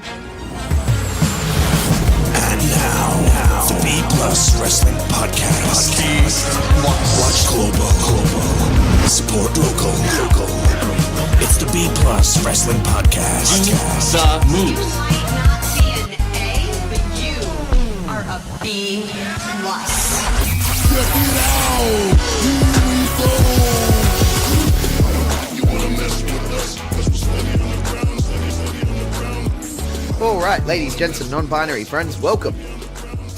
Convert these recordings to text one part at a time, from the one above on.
And now, the B Plus Wrestling Podcast. Watch global, support local. It's the B Plus Wrestling Podcast. The move. You might not be an A, but you are a B plus. Check it out! Here we go! You wanna mess with us? 'Cause we're steady on the ground, steady on the ground. All right, ladies, gents, and non-binary friends, welcome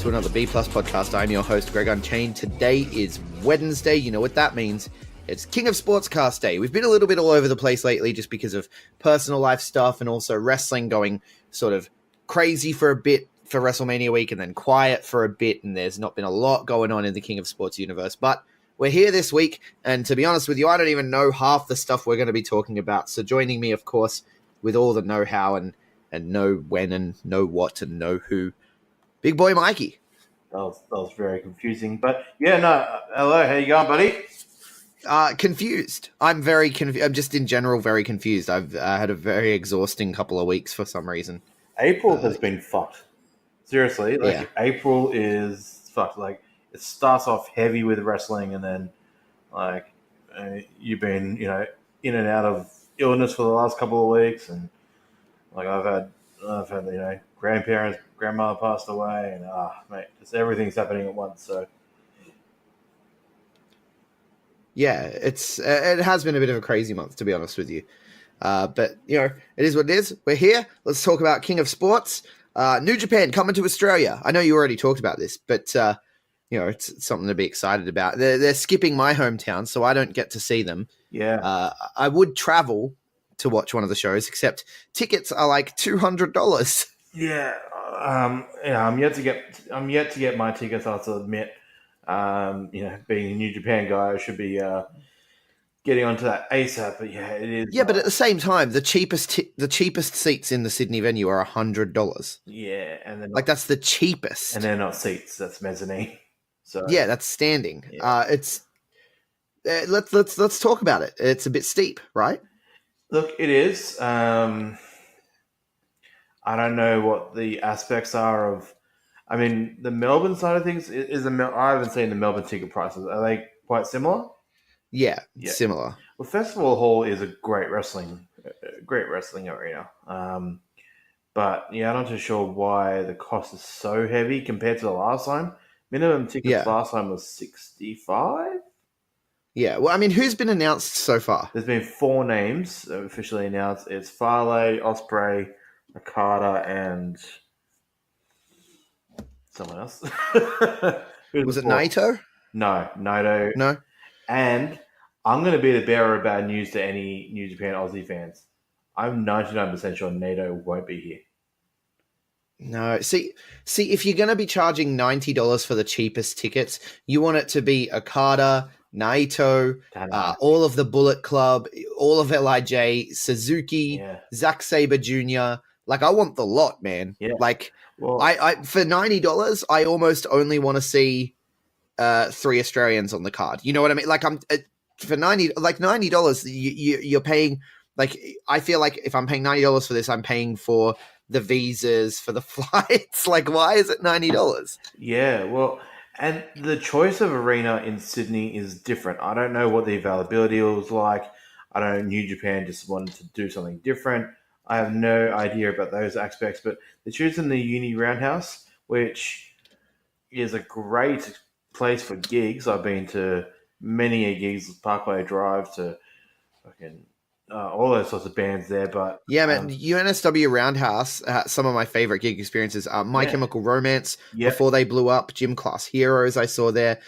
to another B Plus podcast. I'm your host, Greg Unchained. Today is Wednesday. You know what that means. It's King of Sportscast Day. We've been a little bit all over the place lately just because of personal life stuff and also wrestling going sort of crazy for a bit for WrestleMania week and then quiet for a bit, and there's not been a lot going on in the King of Sports universe. But we're here this week, and to be honest with you, I don't even know half the stuff we're going to be talking about. So joining me, of course, with all the know-how and know when and know what and know who, BigBoy Mikey. That was very confusing. But yeah, no, hello, how you going, buddy? Confused. I'm very confused. I'm just in general very confused. I've had a very exhausting couple of weeks for some reason. April has been fucked. Seriously, Yeah. April is fucked. Like, it starts off heavy with wrestling, and then you've been in and out of illness for the last couple of weeks, and like I've had grandparents, grandma passed away, and mate, just everything's happening at once. So Yeah, it has been a bit of a crazy month, to be honest with you. But it is what it is. We're here. Let's talk about King of Sports. New Japan coming to Australia. I know you already talked about this, but it's something to be excited about. They're skipping my hometown, so I don't get to see them. yeah, I would travel to watch one of the shows, except tickets are like $200. yeah. I'm yet to get my tickets. I have to admit. Being a New Japan guy, I should be getting onto that ASAP. But yeah, it is. Yeah, but at the same time, the cheapest seats in the Sydney venue are $100. Yeah, and then Like, that's the cheapest. and they're not seats. That's mezzanine. So Yeah, that's standing. Yeah. Let's talk about it. It's a bit steep, right? look, it is. I don't know what the aspects are of. I mean, the Melbourne side of things I haven't seen the Melbourne ticket prices. Are they quite similar? Yeah, Yeah. similar. Well, Festival Hall is a great wrestling arena. But yeah, I'm not too sure why the cost is so heavy compared to the last time. Minimum tickets Yeah. last time was $65. Yeah, well, I mean, who's been announced so far? There's been 4 names officially announced. It's Farley, Ospreay, Okada, and someone else. Was it Naito? No, Naito. No? And I'm going to be the bearer of bad news to any New Japan Aussie fans. I'm 99% sure Naito won't be here. No. See, if you're going to be charging $90 for the cheapest tickets, you want it to be Okada, Naito, all of the Bullet Club, all of LIJ, Suzuki, Yeah. Zack Sabre Jr. Like, I want the lot, man. Yeah. Like, Well, I for $90, I almost only want to see 3 Australians on the card. You know what I mean? Like, I'm for $90, you're paying. Like, I feel like if I'm paying $90 for this, I'm paying for the visas, for the flights. Like, why is it $90? yeah, well, and the choice of arena in Sydney is different. I don't know what the availability was like. I don't know, New Japan just wanted to do something different. I have no idea about those aspects, but they're choosing the Uni Roundhouse, which is a great place for gigs. I've been to many a gigs, Parkway Drive to fucking all those sorts of bands there. But Yeah, man. UNSW Roundhouse, some of my favorite gig experiences are My Yeah. Chemical Romance, Yep. before they blew up, Gym Class Heroes I saw there.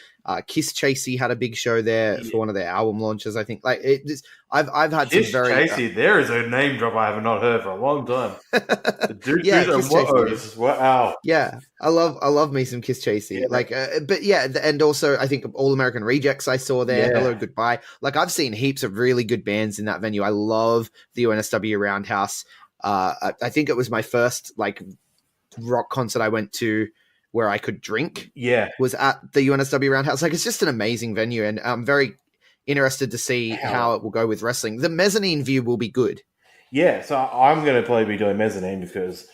Kiss Chasey had a big show there for one of their album launches, I think. Like, I've had Kish some very... Casey, there is a name drop I have not heard for a long time. The dude, Yeah, dude, Kiss what? Chasey. Wow. Yeah, I love me some Kiss Chasey. Yeah. Like, but yeah, and also I think All American Rejects I saw there. Yeah. Hello Goodbye. Like, I've seen heaps of really good bands in that venue. I love the UNSW Roundhouse. I think it was my first like rock concert I went to where I could drink. Yeah. Was at the UNSW Roundhouse. Like, it's just an amazing venue, and I'm very interested to see how it will go with wrestling. The mezzanine view will be good. Yeah, so I'm going to probably be doing mezzanine because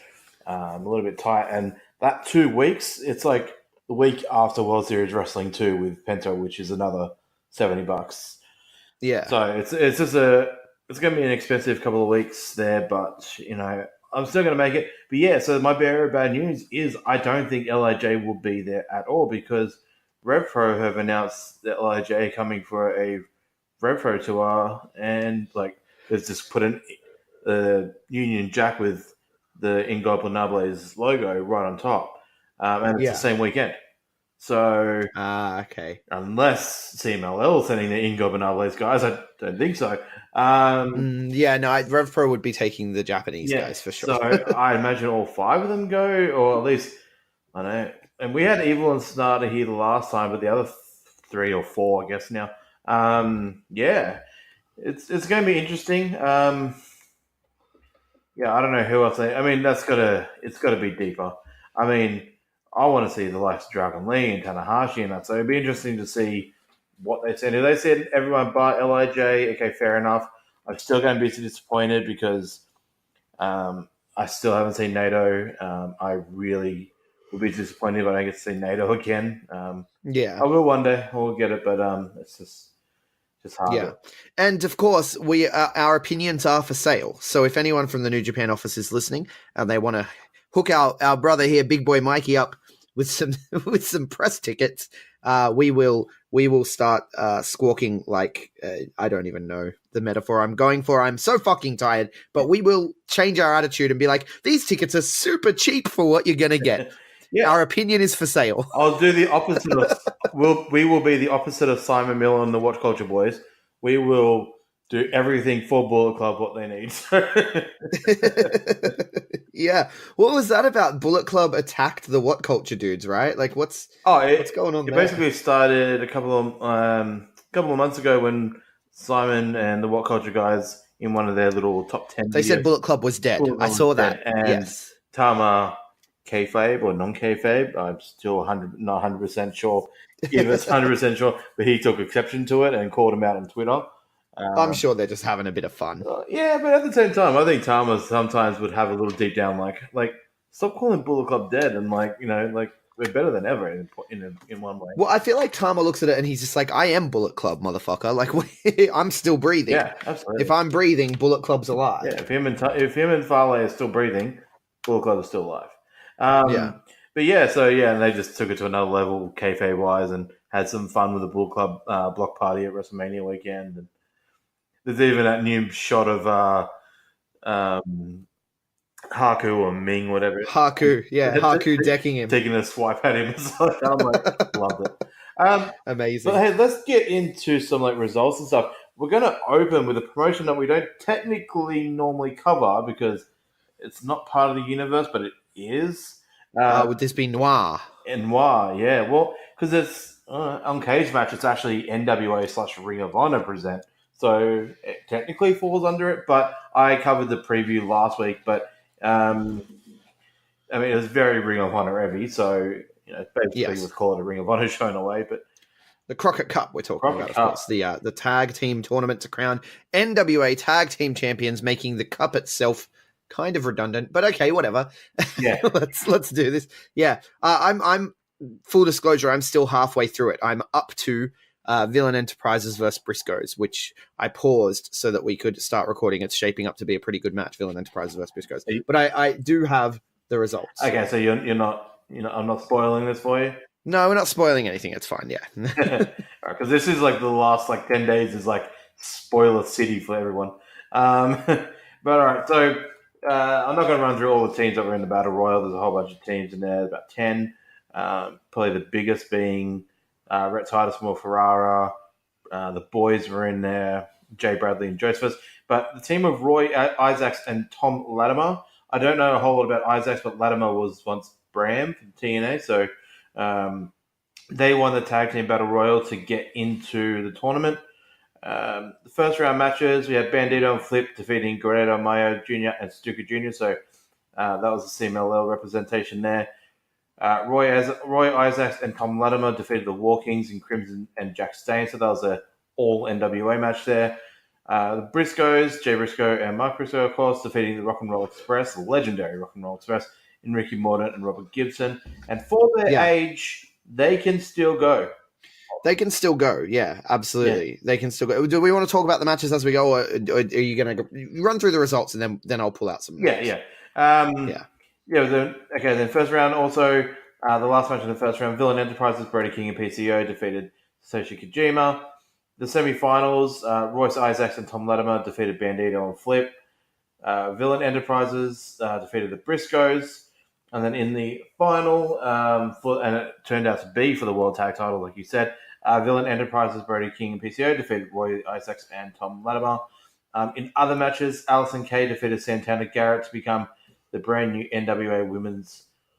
a little bit tight. And that 2 weeks, it's like the week after World Series Wrestling 2 with Penta, which is another $70. Yeah. So it's just it's going to be an expensive couple of weeks there, but I'm still going to make it. But yeah, so my very bad news is I don't think LIJ will be there at all because RevPro have announced that LIJ are coming for a RevPro tour, and like it's just put a Union Jack with the Ingobernable's logo right on top, and it's the same weekend. So okay. unless CMLL sending the Ingobernable's guys, I don't think so. RevPro would be taking the Japanese guys for sure. So I imagine all 5 of them go, or at least I don't know. And we had Evil and Starter here the last time, but the other 3 or 4, I guess now. It's going to be interesting. I don't know who else. I mean, it's got to be deeper. I mean, I want to see the likes of Dragon Lee and Tanahashi and that. So it'd be interesting to see what they said. If they said everyone but LIJ, okay, fair enough. I'm still going to be disappointed because I still haven't seen NATO. I really would be disappointed if I don't get to see NATO again. I will one day. I will get it, but it's just hard. Yeah, and of course, our opinions are for sale. So if anyone from the New Japan office is listening and they want to hook our brother here, Big Boy Mikey, up with some with some press tickets, we will start squawking like I don't even know the metaphor I'm going for. I'm so fucking tired, but we will change our attitude and be like, these tickets are super cheap for what you're gonna get. Our opinion is for sale. I'll do the opposite of we will be the opposite of Simon Miller and the Watch Culture Boys. We will do everything for Bullet Club what they need. Yeah. What was that about? Bullet Club attacked the What Culture dudes, right? Like what's going on it there? Basically started a couple of months ago when Simon and the What Culture guys in one of their little top 10 They said Bullet Club was dead. I saw that. And yes. Tama kayfabe or non-kayfabe, I'm still not 100% sure if it's 100% sure, but he took exception to it and called him out on Twitter. I'm sure they're just having a bit of fun. But at the same time, I think Tama sometimes would have a little deep down like stop calling Bullet Club dead and we're better than ever in one way. Well, I feel like Tama looks at it and he's just like, I am Bullet Club, motherfucker. Like, I'm still breathing. Yeah, absolutely. If I'm breathing, Bullet Club's alive. Yeah, if him and Farley are still breathing, Bullet Club is still alive. But and they just took it to another level, kayfabe wise, and had some fun with the Bullet Club block party at WrestleMania weekend. And there's even that new shot of Haku or Ming, whatever. Haku decking him, taking a swipe at him. I'm like, loved it. Amazing. But hey, let's get into some results and stuff. We're going to open with a promotion that we don't technically normally cover because it's not part of the universe, but it is. Would this be Noir? Noir, yeah. Well, because it's on Cage Match, it's actually NWA / Ring of Honor present. So it technically falls under it, but I covered the preview last week. But it was very Ring of Honor heavy, so basically let's call it a Ring of Honor show in a way. But the Crockett Cup we're talking about, of course, the tag team tournament to crown NWA tag team champions, making the cup itself kind of redundant, but okay, whatever. Yeah, let's do this. Yeah, I'm full disclosure. I'm still halfway through it. I'm up to Villain Enterprises versus Briscoes, which I paused so that we could start recording. It's shaping up to be a pretty good match, Villain Enterprises versus Briscoes. But I do have the results. Okay, so you're not, I'm not spoiling this for you. No, we're not spoiling anything. It's fine. Yeah, because this is the last 10 days is spoiler city for everyone. But all right, so. I'm not going to run through all the teams that were in the Battle Royal. There's a whole bunch of teams in there, about 10. Probably the biggest being Rhett Titus, Mo Ferrara. The boys were in there, Jay Bradley and Josephus. But the team of Roy Isaacs and Tom Latimer, I don't know a whole lot about Isaacs, but Latimer was once Bram from TNA. So they won the Tag Team Battle Royal to get into the tournament. The first round matches, we had Bandito and Flip defeating Guerrero Mayo Jr. and Stuka Jr. So that was the CMLL representation there. Roy Isaacs and Tom Latimer defeated the War Kings in Crimson and Jack Stain. So that was an all NWA match there. The Briscoes, Jay Briscoe and Mark Briscoe, of course, defeating the Rock and Roll Express, the legendary Rock and Roll Express, in Ricky Morton and Robert Gibson. And for their age, they can still go. They can still go. Yeah, absolutely. Yeah. They can still go. Do we want to talk about the matches as we go, or are you going to run through the results and then I'll pull out some names? Then first round also, the last match in the first round, Villain Enterprises, Brody King and PCO defeated Satoshi Kojima. The semi-finals, Royce Isaacs and Tom Latimer defeated Bandito and Flip. Villain Enterprises defeated the Briscoes. And then in the final, and it turned out to be for the World Tag title, like you said, Villain Enterprises, Brody King and PCO defeated Roy Isaacs and Tom Latimer. In other matches, Allison Kay defeated Santana Garrett to become the brand new NWA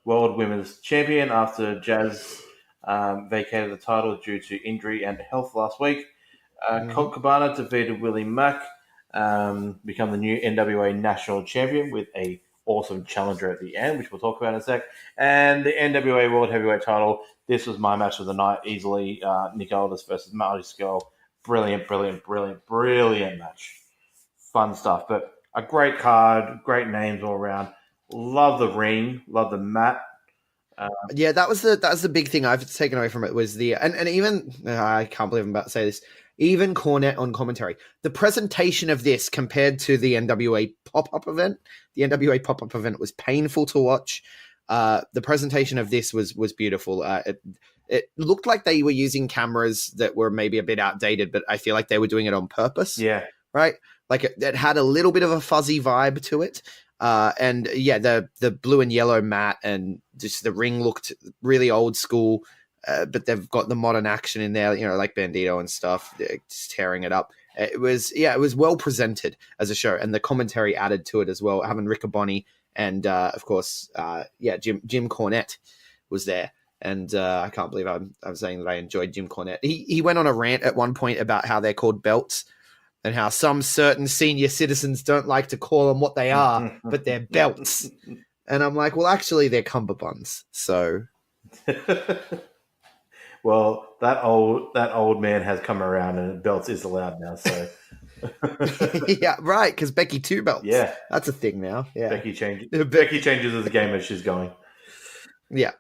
World Women's Champion after Jazz vacated the title due to injury and health last week. Colt Cabana defeated Willie Mack, become the new NWA National Champion with a awesome challenger at the end, which we'll talk about in a sec. And the NWA World Heavyweight title, this was my match of the night, easily. Nick Aldis versus Marty Scurll. Brilliant match. Fun stuff, but a great card, great names all around. Love the ring, love the mat. That was the big thing I've taken away from it was and even I can't believe I'm about to say this. Even Cornette on commentary, the presentation of this compared to the NWA pop-up event, was painful to watch. The presentation of this was beautiful. It looked like they were using cameras that were maybe a bit outdated, but I feel like they were doing it on purpose. Yeah. Right? Like it had a little bit of a fuzzy vibe to it. The blue and yellow mat and just the ring looked really old school. But they've got the modern action in there, like Bandito and stuff, just tearing it up. It was well presented as a show, and the commentary added to it as well. Having Riccaboni and, of course, Jim Cornette was there. And I can't believe I'm saying that I enjoyed Jim Cornette. He went on a rant at one point about how they're called belts and how some certain senior citizens don't like to call them what they are, but they're belts. And I'm like, well, actually, they're cummerbunds. So... Well, that old man has come around, and belts is allowed now. So, yeah, right. Because Becky two belts. Yeah, that's a thing now. Yeah, Becky changes the game as she's going. Yeah.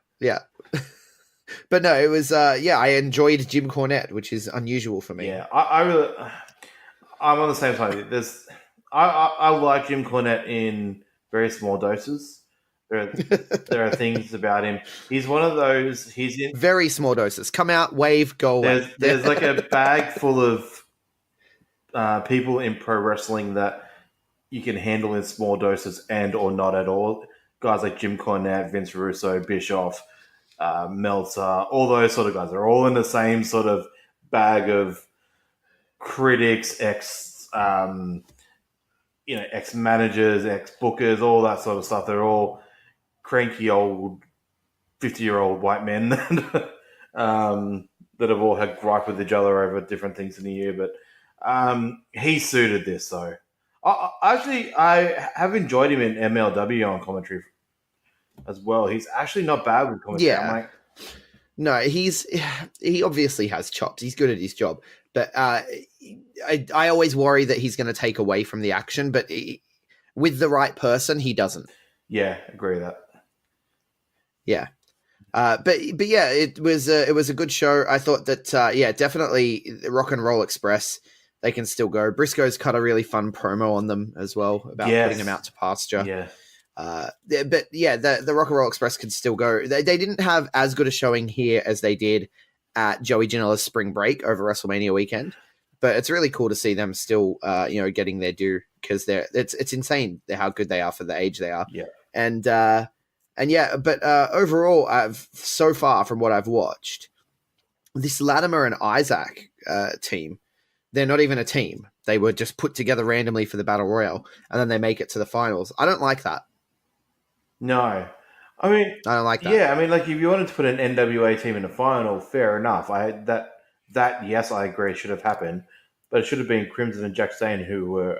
But no, it was. I enjoyed Jim Cornette, which is unusual for me. Yeah, I'm on the same side. I like Jim Cornette in very small doses. There are things about him. He's one of those. He's in very small doses. Come out, wave, go away. There's like a bag full of people in pro wrestling that you can handle in small doses and or not at all. Guys like Jim Cornette, Vince Russo, Bischoff, Meltzer, all those sort of guys. They're all in the same sort of bag of critics, ex-managers, ex-bookers, all that sort of stuff. They're all cranky old 50-year-old white men that have all had gripe with each other over different things in the year. But he suited this, though. I have enjoyed him in MLW on commentary as well. He's actually not bad with commentary. Yeah. No, he obviously has chops. He's good at his job. But I always worry that he's going to take away from the action. But with the right person, he doesn't. Yeah, agree with that. Yeah. But yeah, it was a good show. I thought that, definitely Rock and Roll Express, they can still go. Briscoe's cut a really fun promo on them as well about putting them out to pasture. Yeah. The Rock and Roll Express could still go. They didn't have as good a showing here as they did at Joey Janela's Spring Break over WrestleMania weekend, but it's really cool to see them still, getting their due because it's insane how good they are for the age they are. Yeah. But overall, so far from what I've watched, this Latimer and Isaac team, they're not even a team. They were just put together randomly for the Battle Royal, and then they make it to the finals. I don't like that. No. I mean... I don't like that. Yeah, I mean, like, if you wanted to put an NWA team in the final, fair enough. Yes, I agree, should have happened. But it should have been Crimson and Jack Stain who were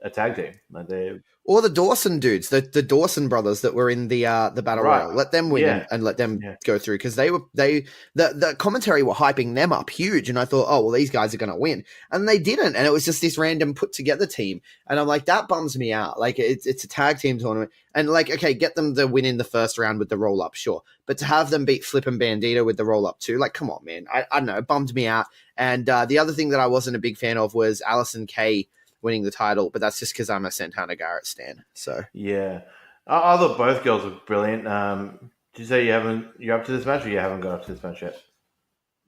a tag team. Like they Or the Dawson dudes, the Dawson brothers that were in the battle Right. royal. Let them win Yeah. and let them Yeah. go through, because the commentary were hyping them up huge, and I thought, oh well, these guys are going to win, and they didn't, and it was just this random put together team, and I'm like, that bums me out. Like it's a tag team tournament, and like, okay, get them to win in the first round with the roll up, sure, but to have them beat Flip and Bandito with the roll up too, like, come on, man. I don't know, it bummed me out. And the other thing that I wasn't a big fan of was Allison Kay winning the title, but that's just because I'm a Santana Garrett stan. So Yeah, I thought both girls were brilliant. Did you say you're up to this match, or you haven't got up to this match yet?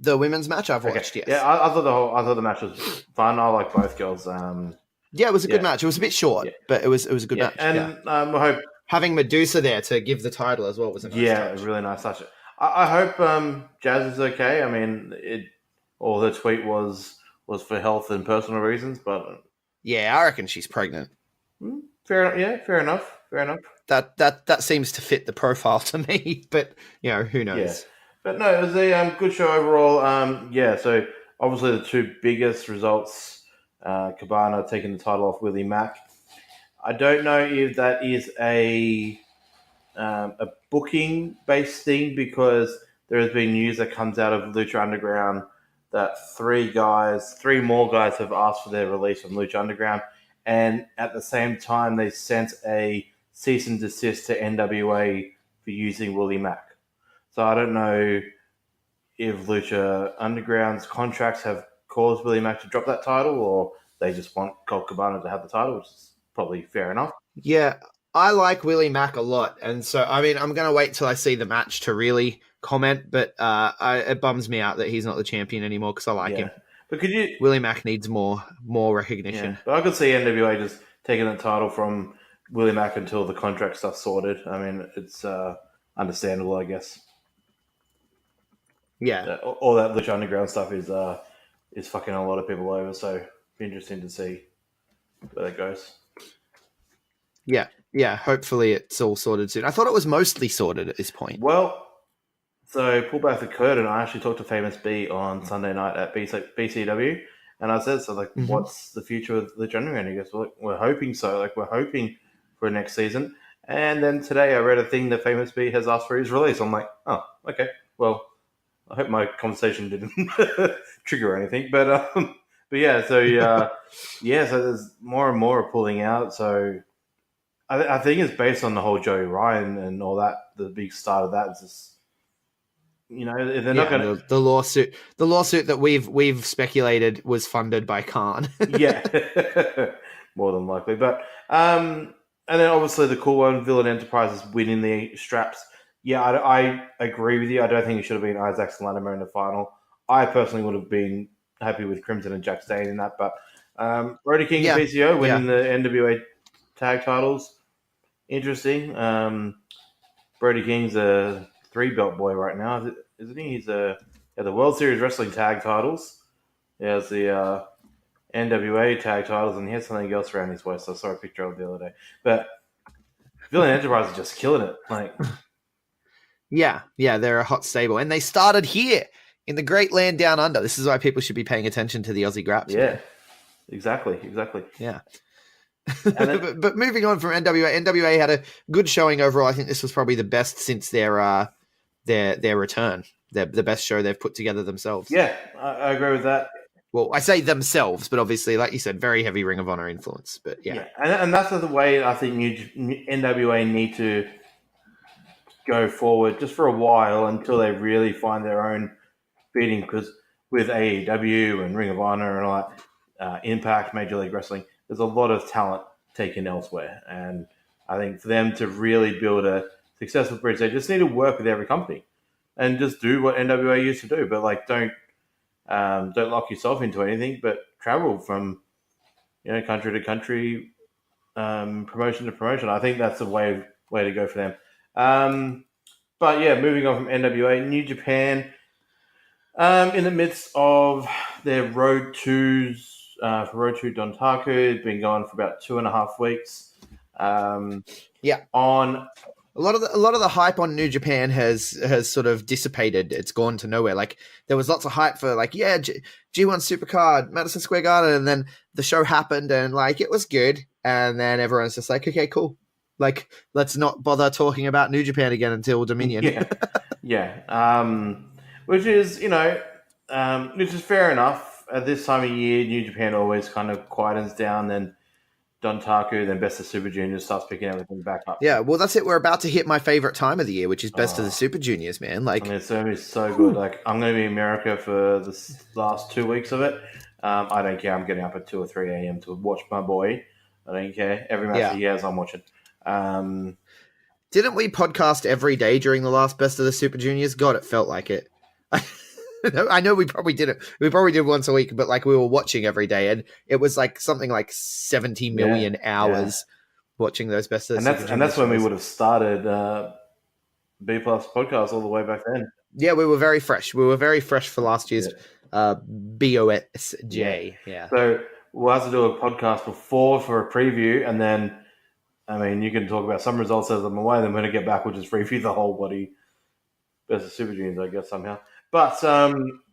the women's match I've watched, yes. Yeah, I thought the match was fun. I like both girls. Yeah, it was a good match. It was a bit short, but it was a good match. And yeah. I hope Having Medusa there to give the title as well was a nice touch. really nice touch. I hope Jazz is okay. I mean, all her tweet was for health and personal reasons, but Yeah, I reckon she's pregnant. fair enough. That seems to fit the profile to me, but who knows? Yeah. But no, it was a good show overall. So obviously the two biggest results, Cabana taking the title off Willie Mack. I don't know if that is a booking based thing, because there has been news that comes out of Lucha Underground that three more guys have asked for their release from Lucha Underground, and at the same time they sent a cease and desist to NWA for using Willie Mack. So I don't know if Lucha Underground's contracts have caused Willie Mack to drop that title, or they just want Colt Cabana to have the title, which is probably fair enough. Yeah, I like Willie Mack a lot, and so I mean, I'm going to wait till I see the match to really comment. But it bums me out that he's not the champion anymore, because I like him. But could you? Willie Mack needs more recognition. Yeah, but I could see NWA just taking the title from Willie Mack until the contract stuff's sorted. I mean, it's understandable, I guess. Yeah, all that Lucha Underground stuff is fucking a lot of people over. So it'd be interesting to see where that goes. Yeah. Hopefully it's all sorted soon. I thought it was mostly sorted at this point. Well, so pull back the curtain. I actually talked to Famous B on Sunday night at BCW, and I said, so what's the future of the Underground? He goes, well, we're hoping so. Like, we're hoping for next season. And then today I read a thing that Famous B has asked for his release. I'm like, oh, okay. Well, I hope my conversation didn't trigger anything. But yeah, so there's more and more pulling out. So I think it's based on the whole Joey Ryan and all that. The big start of that is just, they're not going to the lawsuit that we've speculated was funded by Khan. Yeah, more than likely. But and then obviously the cool one, Villain Enterprises winning the straps. Yeah, I agree with you. I don't think it should have been Isaacs and Latimer in the final. I personally would have been happy with Crimson and Jack staying in that, but Brody King and PCO winning the NWA tag titles. Interesting. Brody King's a 3-belt boy right now, isn't he? He's the World Series Wrestling tag titles. He has the NWA tag titles, and he has something else around his waist. I saw a picture of it the other day. But Villain Enterprise is just killing it. Like, yeah, they're a hot stable, and they started here in the great land down under. This is why people should be paying attention to the Aussie Graps. Yeah, exactly. Yeah. Then, but moving on from NWA had a good showing overall. I think this was probably the best since their return. The best show they've put together themselves. Yeah, I agree with that. Well, I say themselves, but obviously, like you said, very heavy Ring of Honor influence. But yeah. And that's the way I think NWA need to go forward just for a while until they really find their own footing. Because with AEW and Ring of Honor and all that, Impact, Major League Wrestling, there's a lot of talent taken elsewhere. And I think for them to really build a successful bridge, they just need to work with every company and just do what NWA used to do. But like, don't lock yourself into anything, but travel from country to country, promotion to promotion. I think that's the way to go for them. But yeah, moving on from NWA, New Japan, in the midst of their Road 2s, for Road 2 Dontaku, it's been going for about 2.5 weeks. On a lot of the hype on New Japan has sort of dissipated. It's gone to nowhere. Like, there was lots of hype for G1 Supercard, Madison Square Garden, and then the show happened and like it was good. and then everyone's just like, okay, cool. Like, let's not bother talking about New Japan again until Dominion. Which is, which is fair enough. At this time of year, New Japan always kind of quietens down, then Dontaku, then Best of Super Juniors starts picking everything back up. Yeah, well, that's it. We're about to hit my favorite time of the year, which is Best of the Super Juniors, man. Like, it's going to be so good. Like, I'm going to be in America for the last 2 weeks of it. I don't care. I'm getting up at 2 or 3 a.m. to watch my boy. I don't care. Every match he has, I'm watching. Didn't we podcast every day during the last Best of the Super Juniors? God, it felt like it. I know we probably did it. We probably did once a week, but like we were watching every day, and it was like something like 70 million hours watching those Best of the Super Juniors. And that's when we would have started B Plus podcast all the way back then. Yeah, we were very fresh. We were very fresh for last year's BOSJ. Yeah. So we'll have to do a podcast before for a preview, and then, I mean, you can talk about some results as I'm away, then when I get back, we'll just review the whole body Best of Super Juniors, I guess, somehow. But,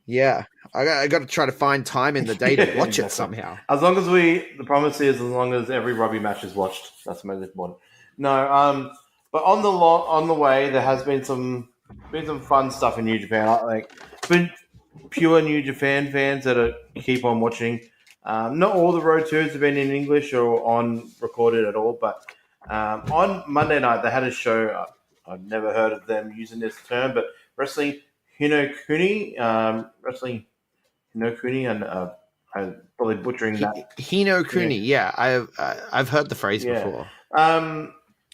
yeah, I got to try to find time in the day to watch it somehow. As long as the promise is, as long as every rugby match is watched, that's the most important. No, but on the way, there has been some fun stuff in New Japan. Like, been pure New Japan fans that keep on watching. Not all the road tours have been in English or on recorded at all, but on Monday night they had a show. I've never heard of them using this term, but Wrestling Hinokuni, and I'm probably butchering that. Hinokuni, yeah. I've heard the phrase before.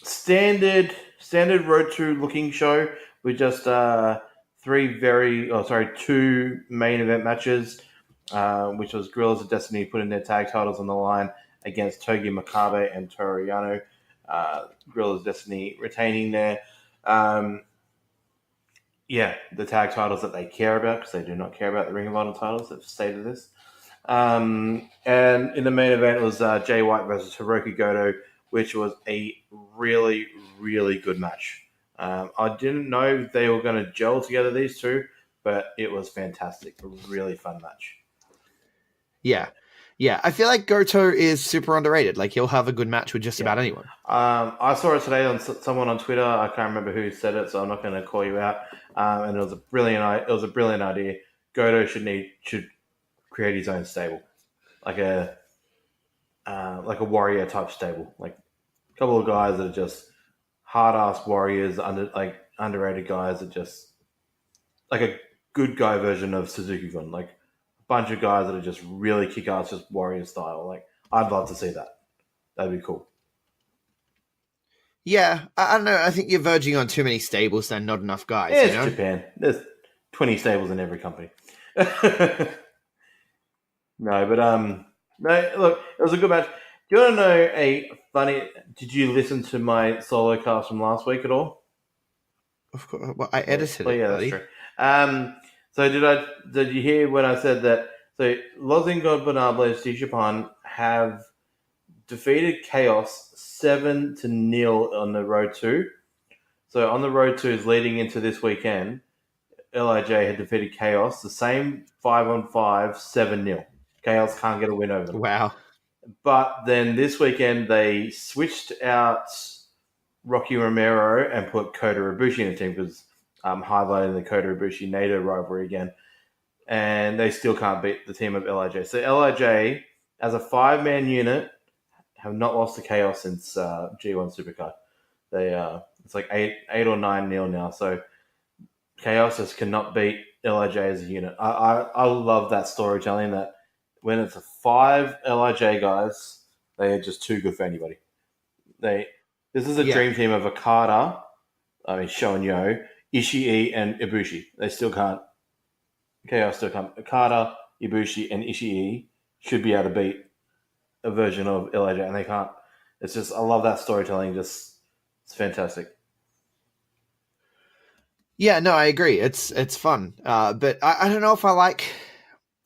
Standard road to looking show with just two main event matches, which was Guerrillas of Destiny putting their tag titles on the line against Togi Makabe and Toru Yano. Guerrillas of Destiny retaining their the tag titles that they care about, because they do not care about the Ring of Honor titles. They've stated this. And in the main event, it was Jay White versus Hiroki Goto, which was a really, really good match. I didn't know they were going to gel together, these two, but it was fantastic. A really fun match. Yeah. Yeah, I feel like Goto is super underrated. Like, he'll have a good match with just about anyone. I saw it today on someone on Twitter. I can't remember who said it, so I'm not going to call you out. And it was a brilliant idea. Goto should create his own stable, like a warrior type stable, like a couple of guys that are just hard-ass warriors, underrated guys that just like a good guy version of Suzuki-gun, like a bunch of guys that are just really kick-ass, just warrior style. Like, I'd love to see that. That'd be cool. Yeah, I don't know. I think you're verging on too many stables and not enough guys. Yeah, it's Japan. There's 20 stables in every company. No, but no, look, it was a good match. Do you want to know did you listen to my solo cast from last week at all? Of course. Well, I edited it. Yeah, buddy. that's true. So did you hear when I said that? So Los Ingobernables de Japan have defeated Chaos 7-0 on the road 2. So on the road 2 is leading into this weekend. LIJ had defeated Chaos the same 5-on-5 7-0. Chaos can't get a win over them. Wow. But then this weekend they switched out Rocky Romero and put Kota Ibushi in the team, because highlighting the Kota Ibushi Naito rivalry again, and they still can't beat the team of LIJ. So LIJ, as a 5-man unit, have not lost to Chaos since G1 Supercard. They it's like 8 or 9-0 now. So Chaos just cannot beat LIJ as a unit. I love that storytelling, that when it's a 5 LIJ guys, they are just too good for anybody. This is a dream team of Okada, Shonyo, Ishii, and Ibushi. They still can't. Chaos still can't. Okada, Ibushi, and Ishii should be able to beat a version of LIJ, and they can't. It's just, I love that storytelling. It's fantastic. Yeah, no, I agree. It's fun, but I don't know if I like.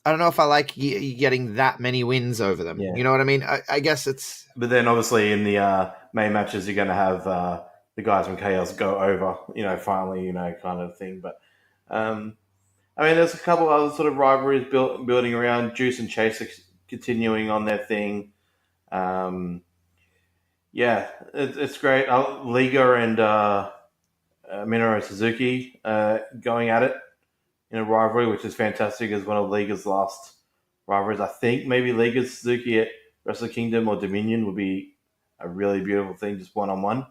I don't know if I like getting that many wins over them. Yeah. You know what I mean? I guess it's. But then, obviously, in the main matches, you're going to have the guys from Chaos go over. Finally, kind of thing. But there's a couple other sort of rivalries building around. Juice and Chase are continuing on their thing. Yeah, it's great. Liga and Minoru Suzuki going at it in a rivalry, which is fantastic as one of Liga's last rivalries. I think maybe Liga's Suzuki at Wrestle Kingdom or Dominion would be a really beautiful thing, just one-on-one.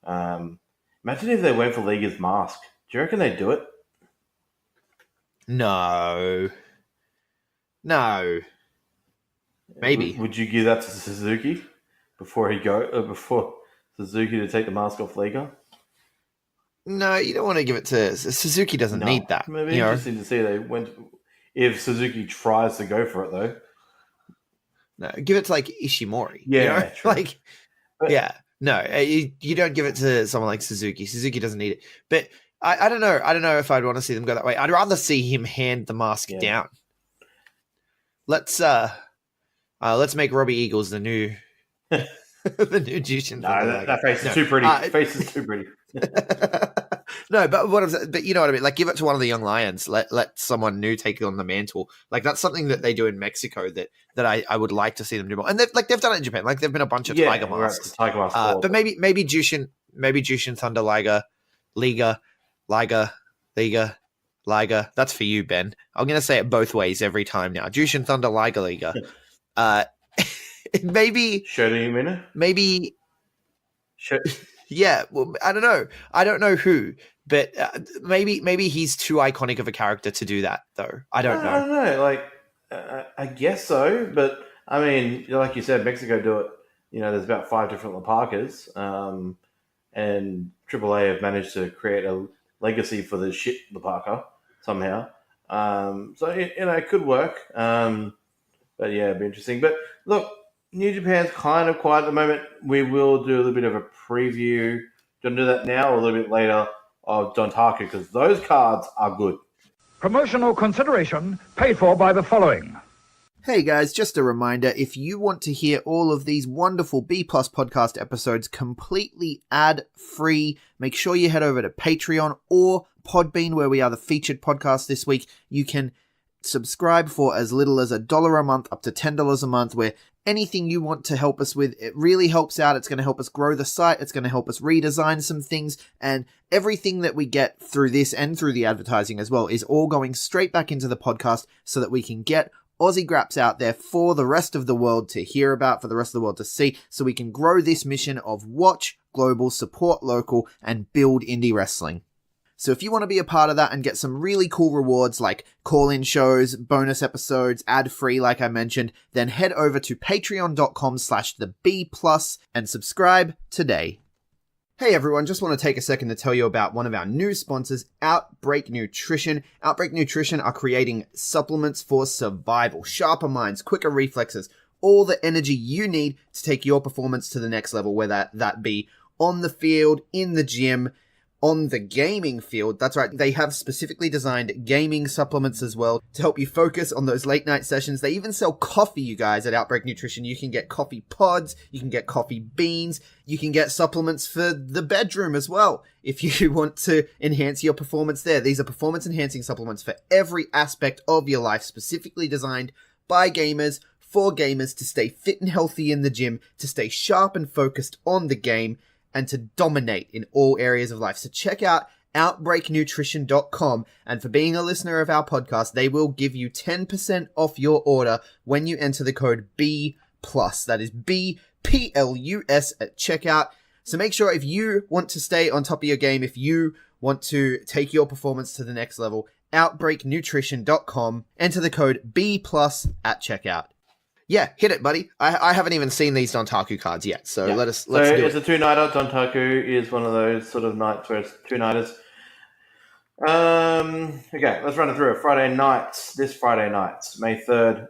Imagine if they went for Liga's mask. Do you reckon they'd do it? No. Maybe. Would you give that to Suzuki before Suzuki to take the mask off Liga? No, you don't want to give it to Suzuki. Doesn't need that. Maybe interesting to see if Suzuki tries to go for it though. No, give it to like Ishimori. Yeah, true. Like, yeah. No, you don't give it to someone like Suzuki. Suzuki doesn't need it. But I don't know. I don't know if I'd want to see them go that way. I'd rather see him hand the mask down. Let's make Robbie Eagles the new the new Jushin. No, that face is too pretty. Face is too pretty. No, but you know what I mean. Like, give it to one of the young lions. Let someone new take on the mantle. Like, that's something that they do in Mexico that I would like to see them do more. And they've done it in Japan. Like, there've been a bunch of Tiger masks. Tiger mask. But maybe Jushin Thunder Liga. That's for you, Ben. I'm gonna say it both ways every time now. Jushin Thunder Liga. Maybe Shota Umino? Maybe. Yeah, well, I don't know. I don't know who, but maybe he's too iconic of a character to do that, though. I don't know. I don't know. Like, I guess so, but I mean, like you said, Mexico do it. You know, there's about 5 different Laparcas, and AAA have managed to create a legacy for the shit Laparca somehow. So it could work. But yeah, it'd be interesting. But look, New Japan's kind of quiet at the moment. We will do a little bit of a preview. Do you want to do that now or a little bit later of Dontaku? Because those cards are good. Promotional consideration paid for by the following. Hey guys, just a reminder, if you want to hear all of these wonderful B Plus podcast episodes completely ad-free, make sure you head over to Patreon or Podbean, where we are the featured podcast this week. You can subscribe for as little as $1 a month up to $10 a month, where anything you want to help us with, it really helps out. It's going to help us grow the site. It's going to help us redesign some things, and everything that we get through this and through the advertising as well is all going straight back into the podcast so that we can get Aussie Graps out there for the rest of the world to hear about, for the rest of the world to see, so we can grow this mission of watch global, support local, and build indie wrestling. So if you want to be a part of that and get some really cool rewards like call-in shows, bonus episodes, ad-free like I mentioned, then head over to patreon.com/theb+ and subscribe today. Hey everyone, just want to take a second to tell you about one of our new sponsors, OUTBREAK NUTRITION. OUTBREAK NUTRITION are creating supplements for survival, sharper minds, quicker reflexes, all the energy you need to take your performance to the next level, whether that be on the field, in the gym, on the gaming field. That's right, they have specifically designed gaming supplements as well to help you focus on those late night sessions. They even sell coffee, you guys, at OUTBREAK NUTRITION. You can get coffee pods, you can get coffee beans, you can get supplements for the bedroom as well if you want to enhance your performance there. These are performance enhancing supplements for every aspect of your life, specifically designed by gamers, for gamers, to stay fit and healthy in the gym, to stay sharp and focused on the game, and to dominate in all areas of life. So check out OUTBREAKNutrition.com, and for being a listener of our podcast, they will give you 10% off your order when you enter the code B+. That is BPLUS at checkout. So make sure, if you want to stay on top of your game, if you want to take your performance to the next level, OUTBREAKNutrition.com, enter the code B+ at checkout. Yeah, hit it, buddy. I haven't even seen these Dontaku cards yet, so let's do it. It's a 2-nighter. Dontaku is one of those sort of nights where it's 2-nighters. Okay, let's run it through. This Friday nights, May 3rd.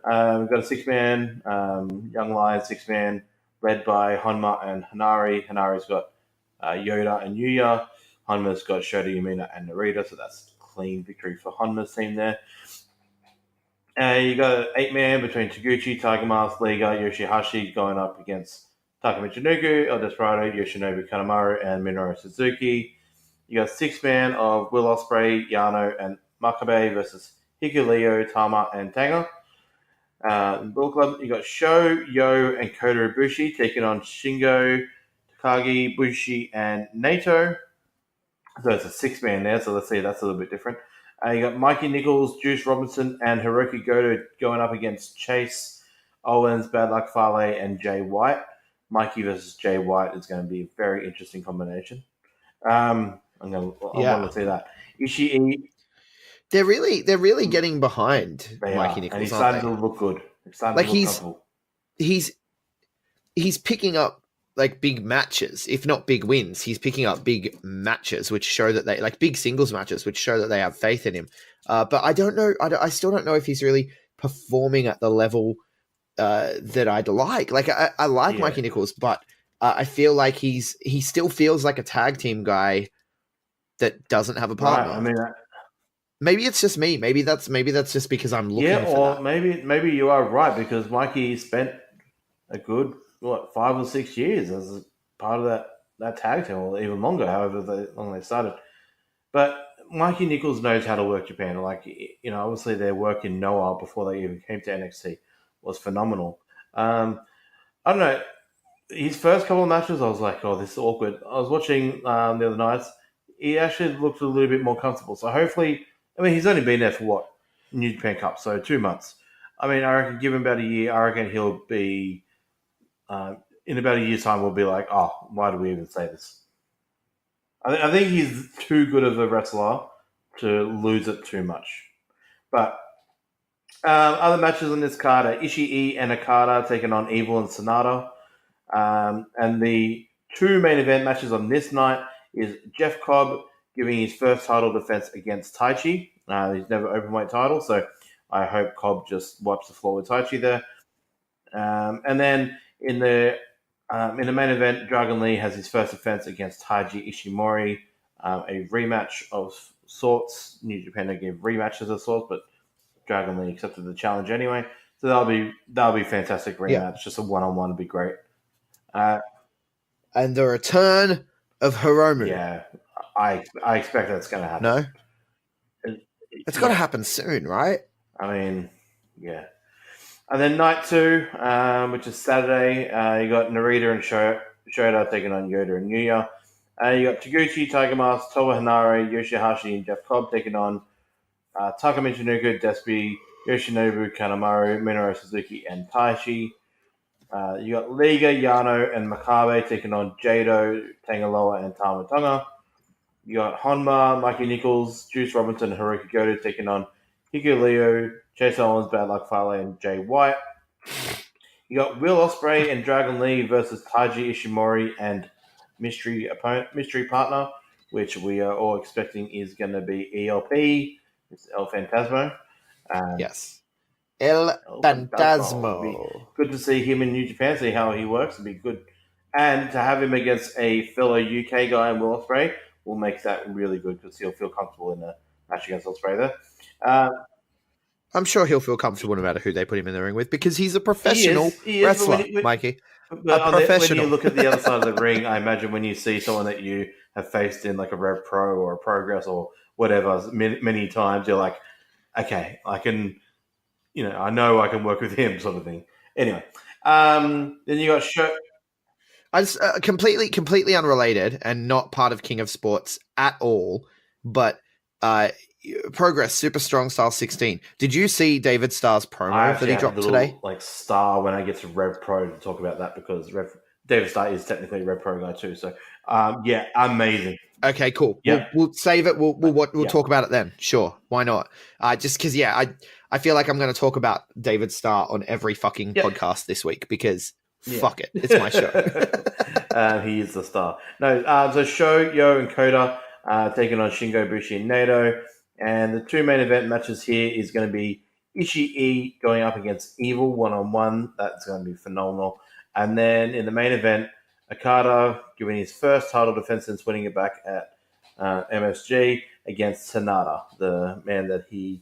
We've got a 6-man, Young Lions 6-man, led by Honma and Hanari. Hanari's got Yoda and Yuya. Honma's got Shota Umino and Narita, so that's a clean victory for Honma's team there. You got an 8-man between Taguchi, Tiger Mask, Liga, Yoshihashi going up against Taka Michinoku, El Desperado, Yoshinobu Kanemaru, and Minoru Suzuki. You got 6-man of Will Ospreay, Yano, and Makabe versus Hikuleo, Tama, and Tanga. In Bullet Club, you got Sho, Yo, and Kota Ibushi taking on Shingo, Takagi, Bushi, and Naito. So it's a 6-man there, so let's see, that's a little bit different. You got Mikey Nichols, Juice Robinson, and Hiroki Goto going up against Chase, Owens, Bad Luck Fale, and Jay White. Mikey versus Jay White is going to be a very interesting combination. I want to see that. Ishii, They're really getting behind they Mikey are, Nichols, and he's aren't starting they? to look good. He's starting to look comfortable. He's picking up like big matches, if not big wins. He's picking up big matches, which show that they like big singles matches, which show that they have faith in him. But I don't know. I still don't know if he's really performing at the level that I'd like. Like I like Mikey Nichols, but I feel like he still feels like a tag team guy that doesn't have a partner. Right, I mean, maybe it's just me. Maybe that's just because I'm looking for that. maybe you are right, because Mikey spent a good 5 or 6 years as part of that tag team, or even longer, however long they started. But Mikey Nichols knows how to work Japan. Like, obviously their work in Noah before they even came to NXT was phenomenal. I don't know. His first couple of matches, I was like, oh, this is awkward. I was watching the other nights. He actually looked a little bit more comfortable. So hopefully, he's only been there for what? New Japan Cup, so 2 months. I reckon give him about a year. I reckon he'll be, in about a year's time, we'll be like, oh, why do we even say this? I think he's too good of a wrestler to lose it too much. But other matches on this card are Ishii and Okada taking on Evil and Sonata. And the 2 main event matches on this night is Jeff Cobb giving his first title defense against Taichi. He's never openweight title, so I hope Cobb just wipes the floor with Taichi there. And then in the main event, Dragon Lee has his first defense against Taiji Ishimori, a rematch of sorts. New Japan don't give rematches of sorts, but Dragon Lee accepted the challenge anyway. So that'll be a fantastic rematch. Yeah. Just a one-on-one would be great. And the return of Hiromu. Yeah, I expect that's going to happen. No? It's got to happen soon, right? Yeah. And then night 2, which is Saturday, you got Narita and Shota taking on Yoda and Yuya. You got Taguchi, Tiger Mask, Towa Hanare, Yoshihashi, and Jeff Cobb taking on Taka Michinoku, Despi, Yoshinobu Kanemaru, Minoru Suzuki, and Taichi. You got Liga, Yano, and Makabe taking on Jado, Tangaloa, and Tama Tonga. You got Honma, Mikey Nichols, Juice Robinson, and Hiroki Goto taking on Hikuleo, Chase Owens, Bad Luck Fale, and Jay White. You got Will Ospreay and Dragon Lee versus Taiji Ishimori and mystery partner, which we are all expecting is going to be ELP. It's El Fantasmo. Yes. El Fantasmo. Good to see him in New Japan, see how he works. It'd be good. And to have him against a fellow UK guy in Will Ospreay will make that really good, because he'll feel comfortable in a match against Ospreay there. I'm sure he'll feel comfortable no matter who they put him in the ring with, because he's a professional wrestler, Mikey. But when you look at the other side of the ring, I imagine when you see someone that you have faced in like a RevPro or a Progress or whatever many times, you're like, okay, I can, I know I can work with him, sort of thing. Anyway, then you got I just completely unrelated and not part of King of Sports at all, but Progress Super Strong Style 16. Did you see David Starr's promo that he dropped today? Like Starr, when I get to RevPro to talk about that, because David Starr is technically a RevPro guy too. So yeah, amazing. Okay, cool. Yeah. We'll save it. We'll talk about it then. Sure, why not? Just because, I feel like I'm going to talk about David Starr on every fucking podcast this week, because fuck it, it's my show. He is the star. No, so Sho, Yo, and Kota taking on Shingo, Bushi, and Naito. And the 2 main event matches here is going to be Ishii going up against Evil one-on-one. That's going to be phenomenal. And then in the main event, Okada giving his first title defense since winning it back at MSG against Sanada, the man that he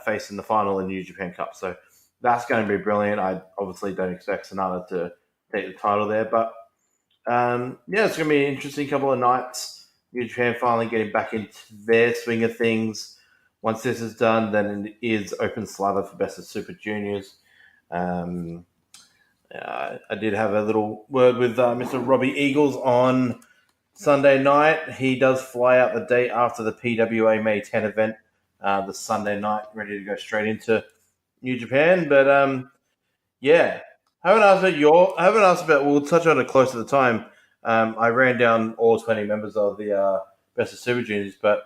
faced in the final in New Japan Cup. So that's going to be brilliant. I obviously don't expect Sanada to take the title there, but it's going to be an interesting couple of nights. New Japan finally getting back into their swing of things. Once this is done, then it is open slather for Best of Super Juniors. I did have a little word with Mr. Robbie Eagles on Sunday night. He does fly out the day after the PWA May 10 event, the Sunday night, ready to go straight into New Japan. But yeah, I haven't asked about. We'll touch on it close to the time. I ran down all 20 members of the Best of Super Juniors, but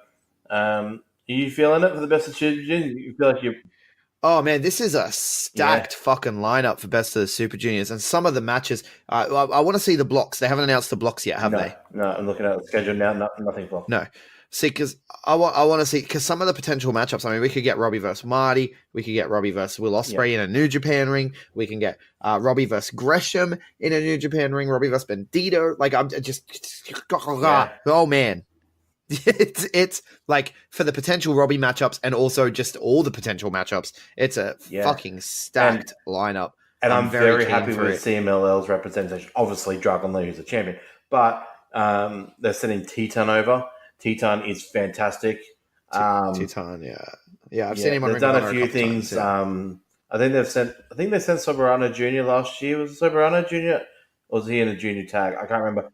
are you feeling it for the Best of Super Juniors? You feel like you're... Oh man, this is a stacked fucking lineup for Best of the Super Juniors, and some of the matches. I want to see the blocks. They haven't announced the blocks yet, have they? No, I'm looking at the schedule now. Nothing blocked. No. See, because I want to see, because some of the potential matchups. I mean, we could get Robbie versus Marty. We could get Robbie versus Will Ospreay in a New Japan ring. We can get Robbie versus Gresham in a New Japan ring. Robbie versus Bandito. Like I'm just, oh man. It's like for the potential Robbie matchups and also just all the potential matchups. It's a fucking stacked lineup. And I'm very happy with CMLL's representation. Obviously, Dragon Lee is a champion, but they're sending Teton over. Teton is fantastic. Teton, yeah. I've seen him on. They've done a few things. I think they sent Soberano Jr. last year. Was it Soberano Jr. or was he in a junior tag? I can't remember.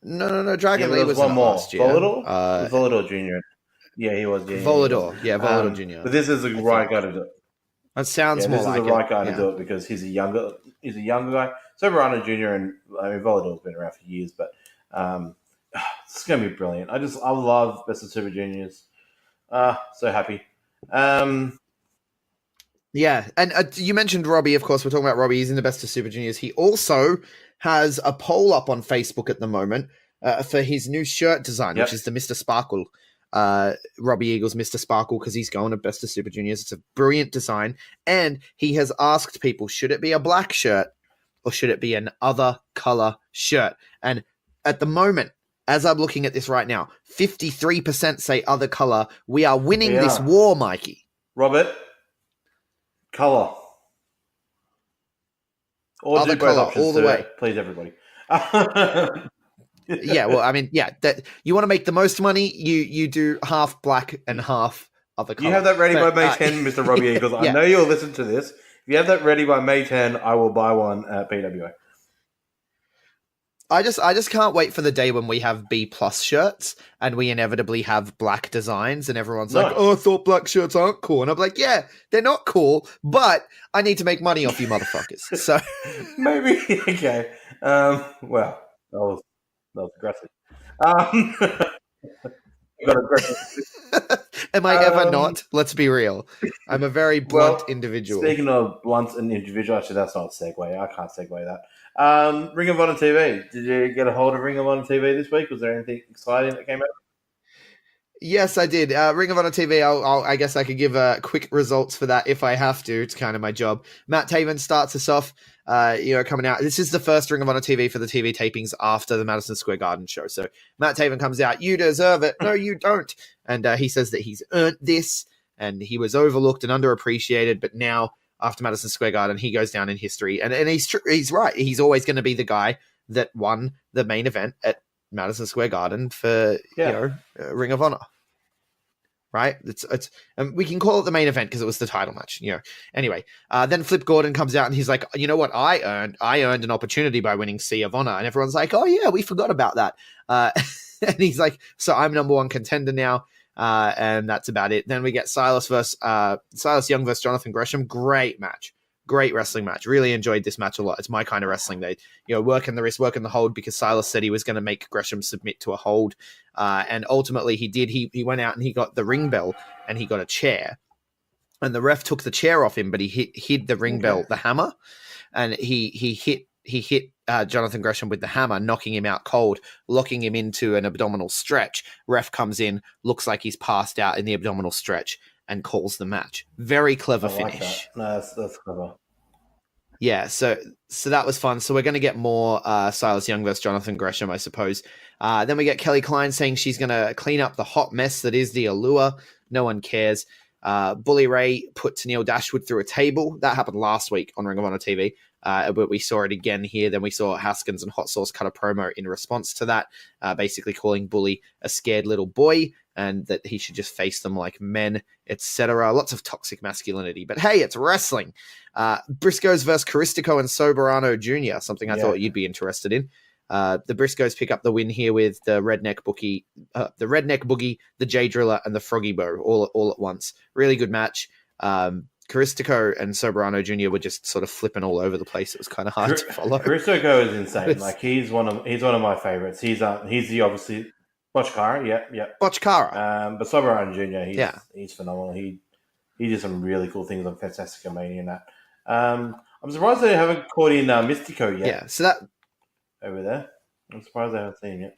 No. Dragon Lee was one more. Last year. Volador Jr. Yeah, he was. Volador. Volador Jr. But this is the right guy to do it. That sounds more like it. This is the right guy to do it because he's a younger guy. Soberano Jr. and Volador's been around for years, but it's going to be brilliant. I love Best of Super Juniors. So happy. Yeah, and you mentioned Robbie, of course. We're talking about Robbie. He's in the Best of Super Juniors. He also has a poll up on Facebook at the moment for his new shirt design, which is the Mr. Sparkle. Robbie Eagles, Mr. Sparkle, because he's going to Best of Super Juniors. It's a brilliant design. And he has asked people, should it be a black shirt or should it be an other color shirt? And at the moment, as I'm looking at this right now, 53% say other color. We are winning this war, Mikey. Robert, color. Or other color, all the way. Please, everybody. Yeah, well, I mean, that you want to make the most money, you do half black and half other color. You have that ready by May 10, Mr. Robbie Eagles. I know you'll listen to this. If you have that ready by May 10, I will buy one at PWA. I just can't wait for the day when we have B+ shirts and we inevitably have black designs and everyone's like, oh, I thought black shirts aren't cool. And I'm like, yeah, they're not cool, but I need to make money off you motherfuckers. So maybe, okay. Well, that was aggressive. Got aggressive. Am I ever not? Let's be real. I'm a very blunt individual. Speaking of blunt and individual, actually, that's not a segue. I can't segue that. Ring of Honor TV. Did you get a hold of Ring of Honor TV this week? Was there anything exciting that came out? Yes, I did. Ring of Honor TV, I guess I could give quick results for that if I have to. It's kind of my job. Matt Taven starts us off, coming out. This is the first Ring of Honor TV for the TV tapings after the Madison Square Garden show. So Matt Taven comes out, you deserve it. No, you don't. And he says that he's earned this and he was overlooked and underappreciated, but now after Madison Square Garden, he goes down in history. And he's right. He's always going to be the guy that won the main event at Madison Square Garden for Ring of Honor, right? It's we can call it the main event because it was the title match, Anyway, then Flip Gordon comes out and he's like, you know what? I earned an opportunity by winning Sea of Honor, and everyone's like, oh yeah, we forgot about that. And he's like, so I'm number one contender now. And that's about it. Then we get Silas Young versus Jonathan Gresham. Great match. Great wrestling match. Really enjoyed this match a lot. It's my kind of wrestling. They, working the wrist, working the hold, because Silas said he was going to make Gresham submit to a hold. And ultimately he did. He went out and he got the ring bell and he got a chair. And the ref took the chair off him, but he hid the ring bell, the hammer. And he hit Jonathan Gresham with the hammer, knocking him out cold, locking him into an abdominal stretch. Ref comes in, looks like he's passed out in the abdominal stretch, and calls the match. Very clever finish. That. No, that's clever. Yeah, so that was fun. So we're going to get more Silas Young versus Jonathan Gresham, I suppose. Then we get Kelly Klein saying she's going to clean up the hot mess that is the Allure. No one cares. Bully Ray put Tennille Dashwood through a table. That happened last week on Ring of Honor TV. But we saw it again here. Then we saw Haskins and Hot Sauce cut a promo in response to that, basically calling Bully a scared little boy. and that he should just face them like men, etc. Lots of toxic masculinity. But hey, it's wrestling. Briscoes versus Caristico and Soberano Jr., something I thought you'd be interested in. The Briscoes pick up the win here with the Redneck Boogie, the J Driller, and the Froggy Bow all at once. Really good match. Caristico and Soberano Jr. were just sort of flipping all over the place. It was kind of hard to follow. Caristico is insane. Like he's one of my favorites. He's the obviously Botchkara. Yeah. Botchkara. But Soberano Jr. He's phenomenal. He did some really cool things on Fantastica Mania and that. I'm surprised they haven't caught in Mystico yet. Yeah. So that over there. I'm surprised I haven't seen it.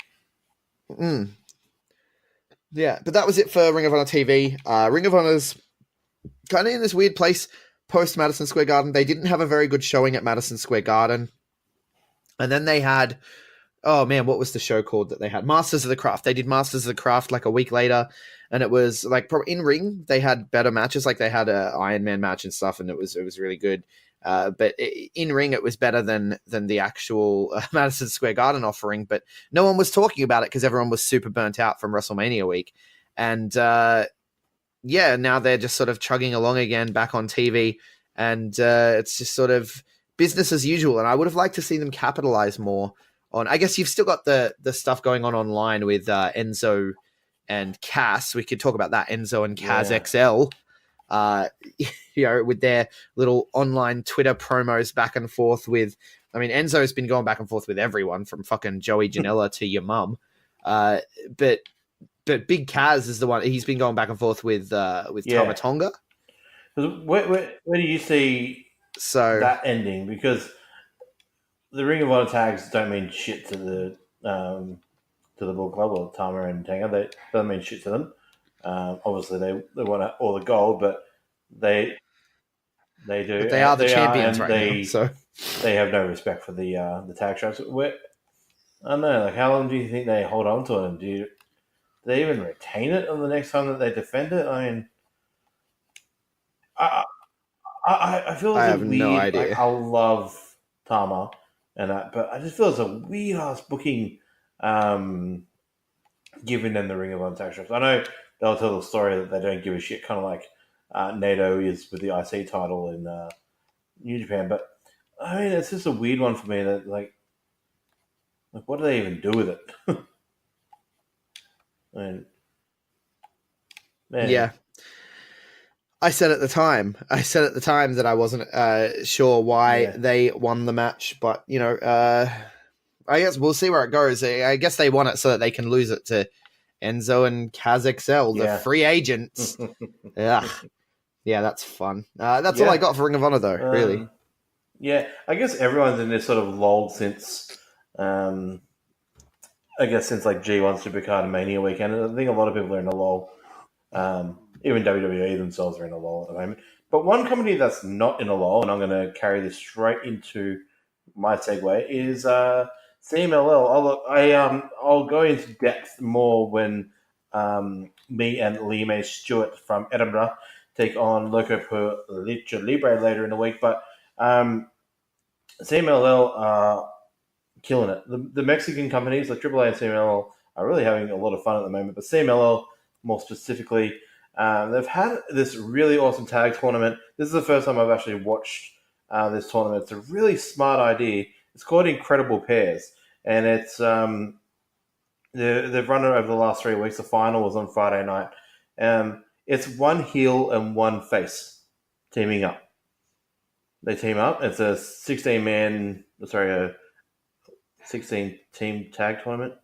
Yeah, but that was it for Ring of Honor TV. Ring of Honor's kind of in this weird place post Madison Square Garden. They didn't have a very good showing at Madison Square Garden. And then they had, oh man, what was the show called that they had? Masters of the Craft. They did Masters of the Craft like a week later. And it was like in ring, they had better matches. Like they had a Iron Man match and stuff, and it was really good. But in ring, it was better than the actual Madison Square Garden offering. But no one was talking about it because everyone was super burnt out from WrestleMania week. And now they're just sort of chugging along again back on TV. And it's just sort of business as usual. And I would have liked to see them capitalize more on, I guess you've still got the stuff going on online with Enzo and Cass. We could talk about that, Enzo and Kaz XL. With their little online Twitter promos back and forth with, I mean, Enzo's been going back and forth with everyone from fucking Joey Janela to your mum. But Big Kaz is the one, he's been going back and forth with Tama Tonga. Where do you see that ending? Because the Ring of Honor tags don't mean shit to the Bull Club or Tama and Tanga. They don't mean shit to them. Obviously, they want all the gold, but they do. But they are the champions now. So they have no respect for the tag stripes. I don't know. Like, how long do you think they hold on to them? Do they even retain it on the next time that they defend it? I mean, I feel I it's have weird. no idea. Like, I love Tama and that, but I just feel it's a weird ass booking. Giving them the Ring of Honor tag stripes. I know they'll tell the story that they don't give a shit, kind of like Nato is with the IC title in New Japan. But I mean, it's just a weird one for me. That like what do they even do with it? I mean, man. Yeah. I said at the time that I wasn't sure why they won the match, but I guess we'll see where it goes. I guess they want it so that they can lose it to Enzo and Kaz XL, the free agents. Yeah, that's fun. That's all I got for Ring of Honor, though, really. Yeah, I guess everyone's in this sort of lull since, like G1 Supercard and Mania weekend. I think a lot of people are in a lull. Even WWE themselves are in a lull at the moment. But one company that's not in a lull, and I'm going to carry this straight into my segue, is CMLL. I'll go into depth more when me and Lee May Stewart from Edinburgh take on Loco per Lucha Libre later in the week. But CMLL are killing it. The Mexican companies like AAA and CMLL are really having a lot of fun at the moment. But CMLL, more specifically, they've had this really awesome tag tournament. This is the first time I've actually watched this tournament. It's a really smart idea. It's called Incredible Pairs, and it's they've run it over the last 3 weeks. The final was on Friday night. It's one heel and one face teaming up. They team up. It's a 16-team tag tournament,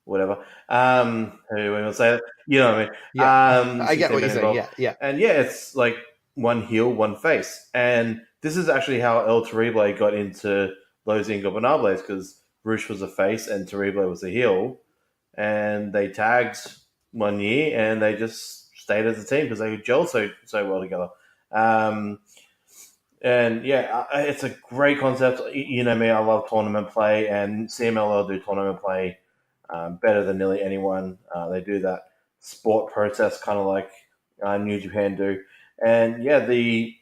whatever. Who will say that? You know what I mean? Yeah, I get what you're saying. Yeah. And it's like one heel, one face. And this is actually how El Terrible got into Los Ingobernables, because Rush was a face and Terrible was a heel, and they tagged 1 year and they just stayed as a team because they gel so well together. It's a great concept. You know me, I love tournament play, and CMLL do tournament play better than nearly anyone. They do that sport process kind of like New Japan do. And the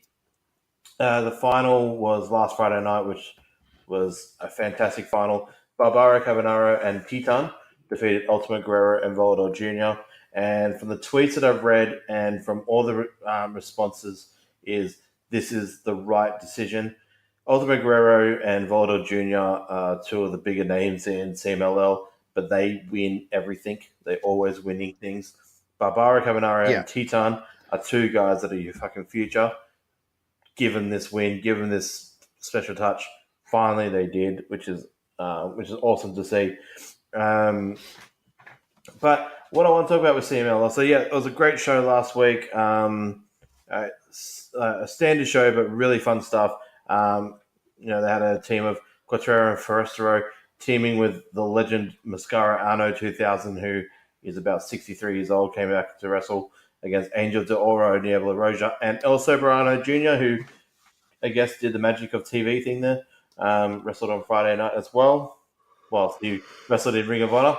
final was last Friday night, which was a fantastic final. Barbaro Carbonaro and Titan defeated Ultimate Guerrero and Volador Jr. And from the tweets that I've read and from all the responses, is this is the right decision. Ultimate Guerrero and Volador Jr. are two of the bigger names in CMLL, but they win everything. They're always winning things. Barbara Cabanara Yeah. and Teton are two guys that are your fucking future. Given this win, given this special touch, finally they did, which is awesome to see. But what I want to talk about with CMLL, so yeah, it was a great show last week. A standard show, but really fun stuff. They had a team of Quattro and Forestero teaming with the legend Mascara Arno 2000, who is about 63 years old, came back to wrestle against Angel de Oro, Niebla Roja, and El Soberano Jr., who I guess did the magic of TV thing there. Wrestled on Friday night as well, whilst he wrestled in Ring of Honor.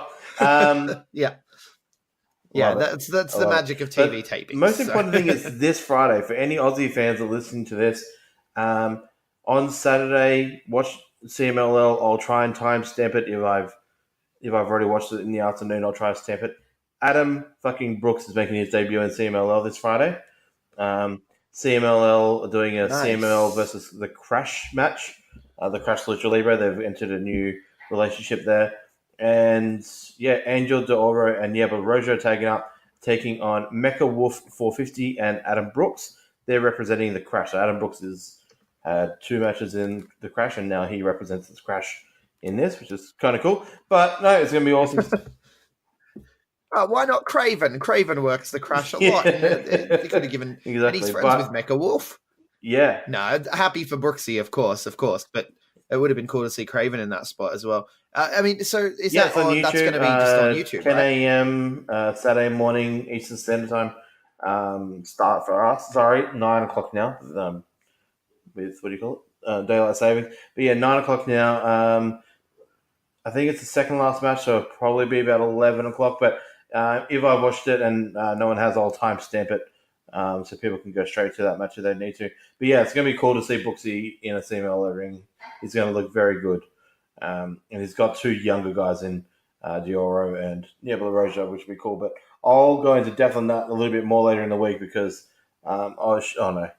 Yeah, Love it. that's the Love magic it. of TV But taping. Most important thing is this Friday, for any Aussie fans that are listening to this, on Saturday, watch CMLL. I'll try and timestamp it if I've already watched it in the afternoon. I'll try to stamp it. Adam fucking Brooks is making his debut in CMLL this Friday. CMLL are doing a Nice. CMLL versus the Crash match. The Crash Lucha Libre. They've entered a new relationship there. And yeah, Angel de Oro and Niebla Roja taking on Mecha Wolf 450 and Adam Brooks. They're representing the Crash. So Adam Brooks has had 2 matches in the Crash, and now he represents the Crash in this, which is kind of cool. But no, it's going to be awesome. Why not Craven? Craven works the Crash a lot. They could have given. Exactly, And he's friends with Mecha Wolf. Yeah. No, happy for Brooksy, of course. But it would have been cool to see Craven in that spot as well. So is that it's on YouTube. That's going to be just on YouTube, 10 right? a.m. Saturday morning Eastern Standard Time. Start for us. Sorry, 9 o'clock now. With what do you call it? Daylight saving. But yeah, 9 o'clock now. I think it's the second last match, so it'll probably be about 11 o'clock. But if I watched it and no one has, I'll timestamp it so people can go straight to that match if they need to. But yeah, it's going to be cool to see Brooksy in a CMLL ring. He's going to look very good. And he's got 2 younger guys in Dioro and Niebla Roja, which will be cool. But I'll go into depth on that a little bit more later in the week because that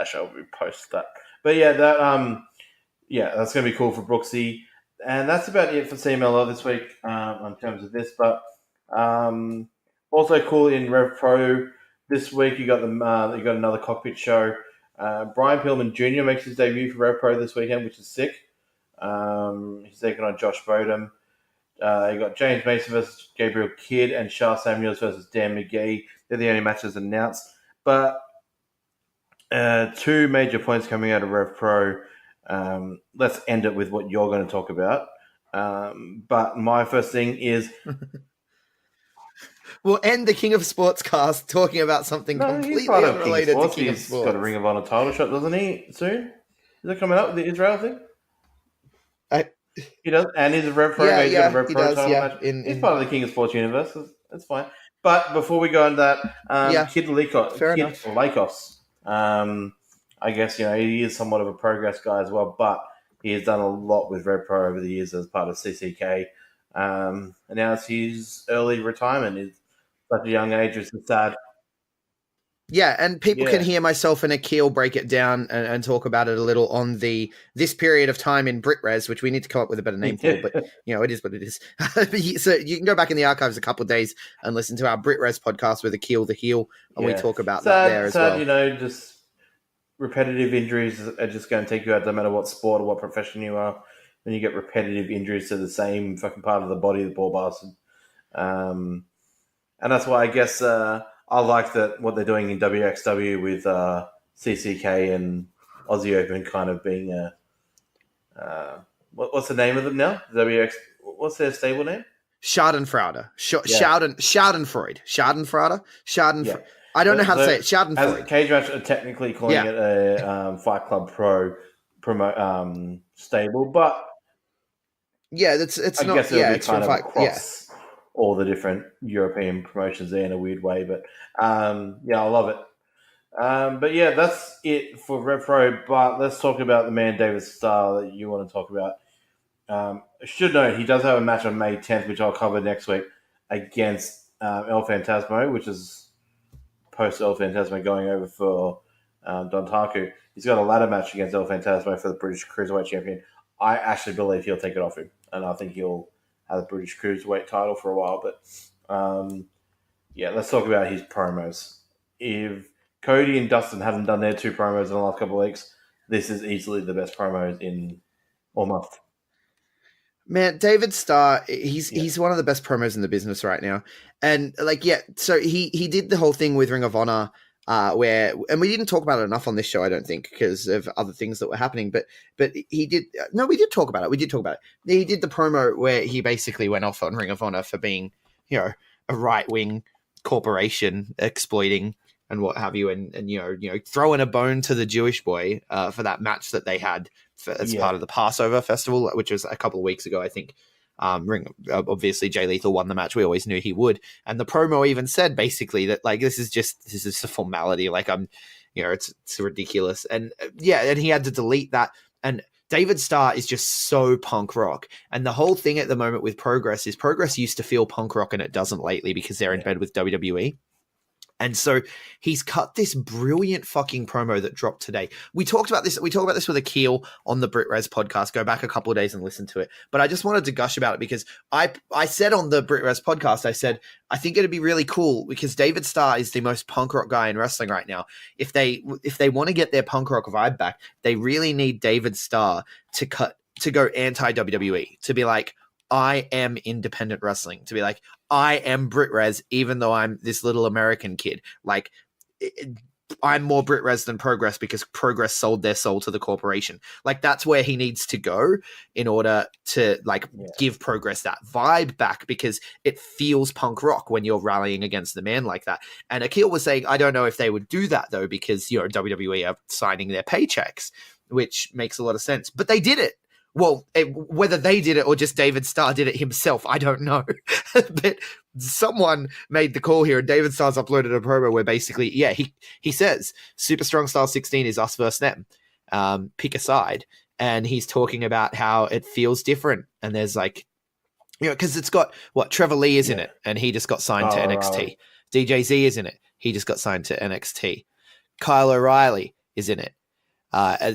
show will be post that. But yeah, that's going to be cool for Brooksy. And that's about it for CMLL this week in terms of this. But also cool in RevPro this week, you got another cockpit show. Brian Pillman Jr. makes his debut for RevPro this weekend, which is sick. He's taking on Josh Bodum. You got James Mason versus Gabriel Kidd and Shah Samuels versus Dan McGee. They're the only matches announced. But 2 major points coming out of RevPro. Let's end it with what you're going to talk about. But my first thing is... We'll end the King of Sportscast talking about something completely unrelated to King of He's Sports. got a Ring of Honor title shot, doesn't he, soon? Is that coming up, the Israel thing? He does, and he's a RevPro. He's got a RevPro title match. He's part of the King of Sports universe. That's fine. But before we go on that, Kid Lakos. I guess he is somewhat of a progress guy as well, but he has done a lot with RevPro over the years as part of CCK. And now it's his early retirement. He's such a young age, which is sad. Yeah, and people can hear myself and Akil break it down and talk about it a little on this period of time in BritRes, which we need to come up with a better name for, but it is what it is. So you can go back in the archives a couple of days and listen to our BritRes podcast with Akil the Heel, and we talk about that there as well. Just repetitive injuries are just going to take you out no matter what sport or what profession you are. When you get repetitive injuries to the same fucking part of the body, the ball bastard. And that's why I guess I like that what they're doing in WXW with CCK and Aussie Open kind of being what's the name of them now? What's their stable name? Schadenfreude. Schadenfreude. I don't know how to say it. Schadenfreude. As Cage Match are technically calling it a Fight Club Pro stable, but it's I not. guess it'll be it's kind of like, across all the different European promotions there in a weird way. But I love it. But yeah, that's it for RevPro. But let's talk about the man David Starr that you want to talk about. I should note he does have a match on May 10th, which I'll cover next week against El Fantasmo, which is post El Fantasmo going over for Don Taku. He's got a ladder match against El Fantasmo for the British Cruiserweight Champion. I actually believe he'll take it off him, and I think he'll have the British Cruiserweight title for a while. But yeah, let's talk about his promos. If Cody and Dustin haven't done their 2 promos in the last couple of weeks, this is easily the best promos in almost. Man, David Starr, he's one of the best promos in the business right now. And so he did the whole thing with Ring of Honor, where, and we didn't talk about it enough on this show, I don't think, because of other things that were happening, but he did, no, we did talk about it. He did the promo where he basically went off on Ring of Honor for being, a right-wing corporation exploiting and what have you, and throwing a bone to the Jewish boy for that match that they had as part of the Passover festival, which was a couple of weeks ago, I think. Obviously Jay Lethal won the match. We always knew he would, and the promo even said basically that this is a formality. It's ridiculous, and and he had to delete that. And David Starr is just so punk rock, and the whole thing at the moment with Progress is Progress used to feel punk rock, and it doesn't lately because they're in bed with WWE. And so he's cut this brilliant fucking promo that dropped today. We talked about this. We talked about this with Akil on the BritRes podcast. Go back a couple of days and listen to it. But I just wanted to gush about it because I said on the BritRes podcast, I said, I think it'd be really cool because David Starr is the most punk rock guy in wrestling right now. If they want to get their punk rock vibe back, they really need David Starr to go anti-WWE, to be like, I am independent wrestling, to be like, I am BritRes, even though I'm this little American kid. I'm more BritRes than Progress because Progress sold their soul to the corporation. That's where he needs to go in order to give Progress that vibe back, because it feels punk rock when you're rallying against the man like that. And Akil was saying, I don't know if they would do that though, because WWE are signing their paychecks, which makes a lot of sense. But they did it. Well, whether they did it or just David Starr did it himself, I don't know. But someone made the call here, and David Starr's uploaded a promo where basically, he says, Super Strong Style 16 is us versus them. Pick a side. And he's talking about how it feels different. And there's because it's got, Trevor Lee is in it, and he just got signed to NXT. Right. DJZ is in it. He just got signed to NXT. Kyle O'Reilly is in it.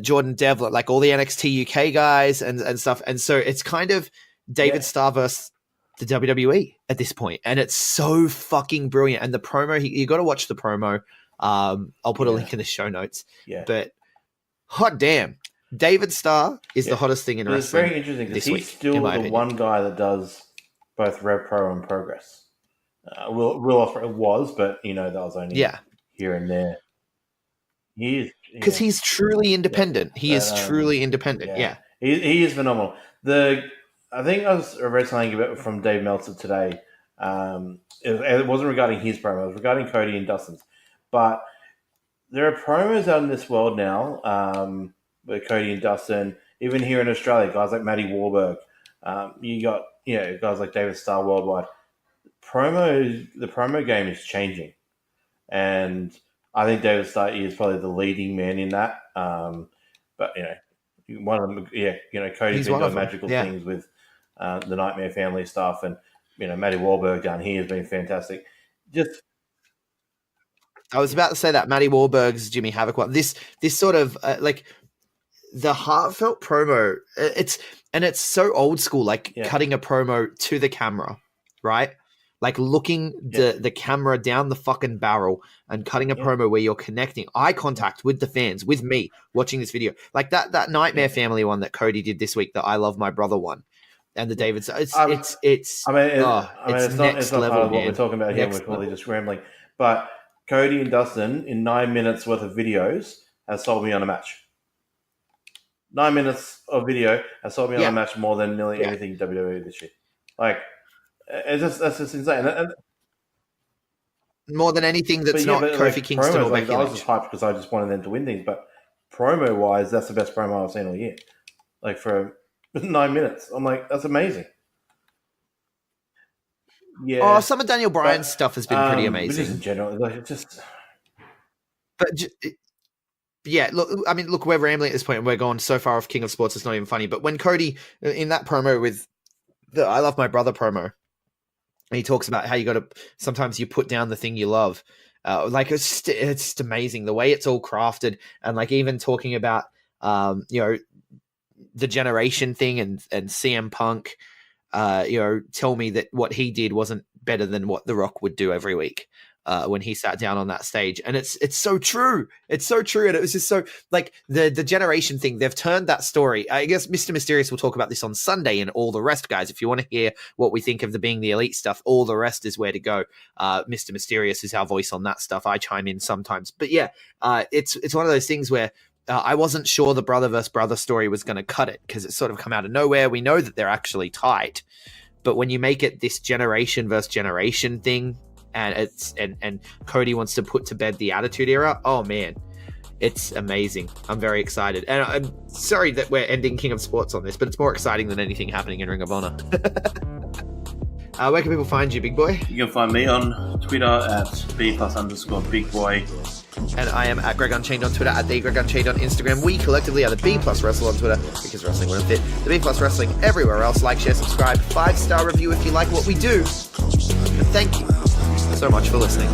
Jordan Devlin, all the NXT UK guys and stuff. And so it's kind of David Starr versus the WWE at this point. And it's so fucking brilliant. And the promo, you got to watch the promo. I'll put a link in the show notes. Yeah. But hot damn, David Starr is the hottest thing in wrestling. It's very interesting because he's still the opinion. One guy that does both RevPro and Progress. Will was, but that was only here and there. He is. Because he's truly independent. He is truly independent. Yeah. He is phenomenal. I think I read something about from Dave Meltzer today. It wasn't regarding his promo. It was regarding Cody and Dustin's. But there are promos out in this world now with Cody and Dustin. Even here in Australia, guys like Matty Warburg. You got guys like David Starr worldwide. The promo game is changing, and I think David Starr is probably the leading man in that. But one of them, Cody's been doing magical things with the Nightmare Family stuff, and Matty Wahlberg down here has been fantastic. I was about to say that Matty Wahlberg's Jimmy Havoc one. This sort of the heartfelt promo. It's so old school, cutting a promo to the camera, right? Looking the camera down the fucking barrel and cutting a promo where you're connecting eye contact with the fans, with me watching this video. That Nightmare Family one that Cody did this week, the I Love My Brother one, and the David. It's next not level, part of what we're talking about here. We're probably just rambling. But Cody and Dustin, in 9 minutes worth of videos, has sold me on a match. 9 minutes of video has sold me on a match more than nearly anything WWE this year. That's just insane. And more than anything that's not Kofi Kingston or Becky Lynch. I was just hyped because I just wanted them to win things, but promo-wise, that's the best promo I've seen all year. For 9 minutes. I'm that's amazing. Yeah. Oh, some of Daniel Bryan's stuff has been pretty amazing. Just in general, it just... Look, we're rambling at this point and we're going so far off King of Sports, it's not even funny. But when Cody, in that promo with the I Love My Brother promo, And he talks about how you got to sometimes you put down the thing you love. Like it's just amazing the way it's all crafted, and like even talking about the generation thing and CM Punk, tell me that what he did wasn't better than what The Rock would do every week. When he sat down on that stage, and it's so true. It's so true, and it was just so like the generation thing. They've turned that story. I guess Mr. Mysterious will talk about this on Sunday, and all the rest, guys. If you want to hear what we think of the Being the Elite stuff, all the rest is where to go. Mr. Mysterious is our voice on that stuff. I chime in sometimes, but yeah, it's one of those things where. I wasn't sure the brother versus brother story was going to cut it because it's sort of come out of nowhere. We know that they're actually tight, but when you make it this generation versus generation thing, and it's and Cody wants to put to bed the Attitude Era, oh man, it's amazing. I'm very excited, and I'm sorry that we're ending King of Sports on this, but it's more exciting than anything happening in Ring of Honor. Where can people find you, Big Boy? You can find me on Twitter at B+_BigBoy. And I am at Greg Unchained on Twitter, at the Greg Unchained on Instagram. We collectively are the B+ Wrestle on Twitter, because wrestling wouldn't fit. The B+ Wrestling everywhere else. Like, share, subscribe, 5-star review if you like what we do. And thank you so much for listening.